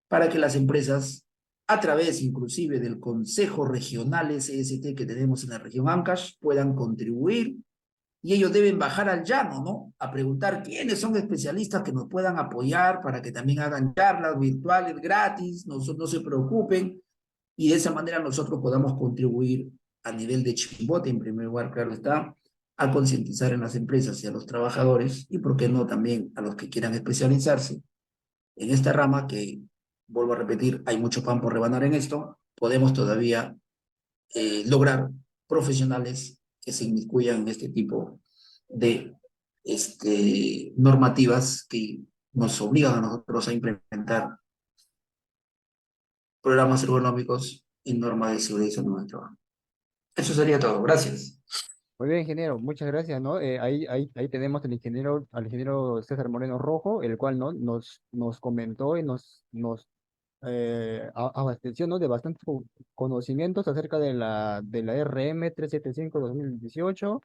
para que las empresas, a través inclusive del Consejo Regional SST que tenemos en la región Ancash, puedan contribuir y ellos deben bajar al llano, ¿no? A preguntar quiénes son especialistas que nos puedan apoyar para que también hagan charlas virtuales gratis, no se preocupen, y de esa manera nosotros podamos contribuir a nivel de Chimbote, en primer lugar, claro está, a concientizar en las empresas y a los trabajadores, y por qué no también a los que quieran especializarse en esta rama, que, vuelvo a repetir, hay mucho pan por rebanar en esto, podemos todavía lograr profesionales que se inmiscuyan en este tipo de normativas que nos obligan a nosotros a implementar programas ergonómicos y normas de seguridad y salud del trabajo. Eso sería todo. Gracias. Muy bien, ingeniero, muchas gracias, ¿no? Ahí tenemos al ingeniero César Moreno Rojo, el cual, ¿no? nos comentó y abasteció, ¿no? De bastantes conocimientos acerca de la RM 375-2018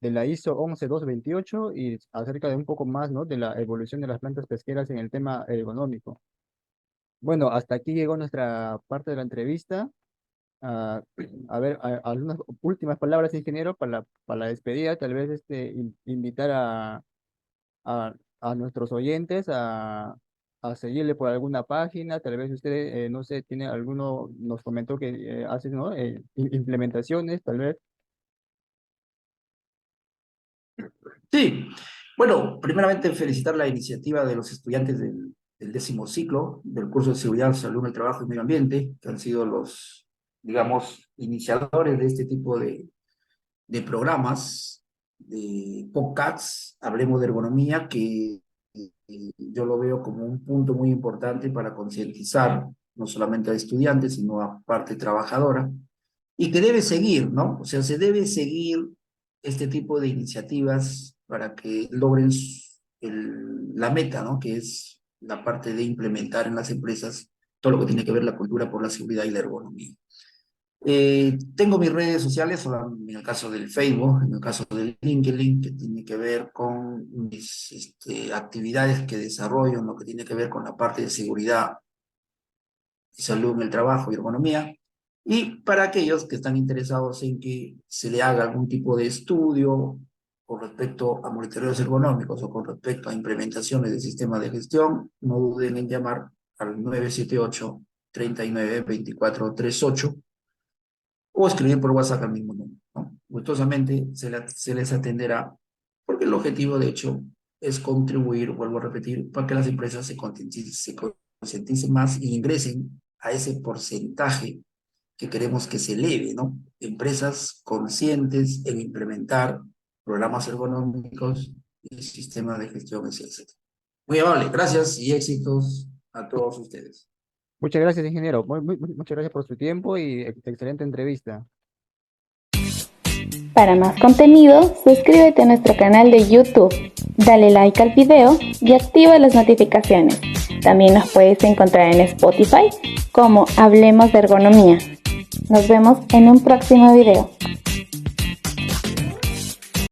de la ISO 11228 y acerca de un poco más, ¿no? De la evolución de las plantas pesqueras en el tema ergonómico. Bueno, hasta aquí llegó nuestra parte de la entrevista. Ah, a ver, algunas últimas palabras, ingeniero, para la despedida, tal vez invitar a nuestros oyentes a seguirle por alguna página, tal vez usted, no sé, tiene alguno, nos comentó que hace, ¿no? Implementaciones, tal vez. Sí, bueno, primeramente felicitar la iniciativa de los estudiantes del 10.º ciclo del curso de Seguridad, Salud en el Trabajo y Medio Ambiente, que han sido los, digamos, iniciadores de este tipo de programas, de podcasts, hablemos de ergonomía, que yo lo veo como un punto muy importante para concientizar no solamente a estudiantes, sino a parte trabajadora, y que debe seguir, ¿no? O sea, se debe seguir este tipo de iniciativas para que logren la meta, ¿no? Que es la parte de implementar en las empresas todo lo que tiene que ver la cultura por la seguridad y la ergonomía. Tengo mis redes sociales, en el caso del Facebook, en el caso del LinkedIn, que tiene que ver con mis actividades que desarrollo en lo que tiene que ver con la parte de seguridad y salud en el trabajo y ergonomía. Y para aquellos que están interesados en que se le haga algún tipo de estudio con respecto a monitoreos ergonómicos o con respecto a implementaciones de sistemas de gestión, no duden en llamar al 978-39-2438 o escribir por WhatsApp al mismo número, ¿no? Gustosamente se les atenderá, porque el objetivo, de hecho, es contribuir, vuelvo a repetir, para que las empresas se concienticen más y ingresen a ese porcentaje que queremos que se eleve, ¿no? Empresas conscientes en implementar programas ergonómicos y sistemas de gestión, etc. Muy amable, gracias y éxitos a todos ustedes. Muchas gracias, ingeniero. Muchas gracias por su tiempo y excelente entrevista. Para más contenido, suscríbete a nuestro canal de YouTube, dale like al video y activa las notificaciones. También nos puedes encontrar en Spotify como Hablemos de Ergonomía. Nos vemos en un próximo video.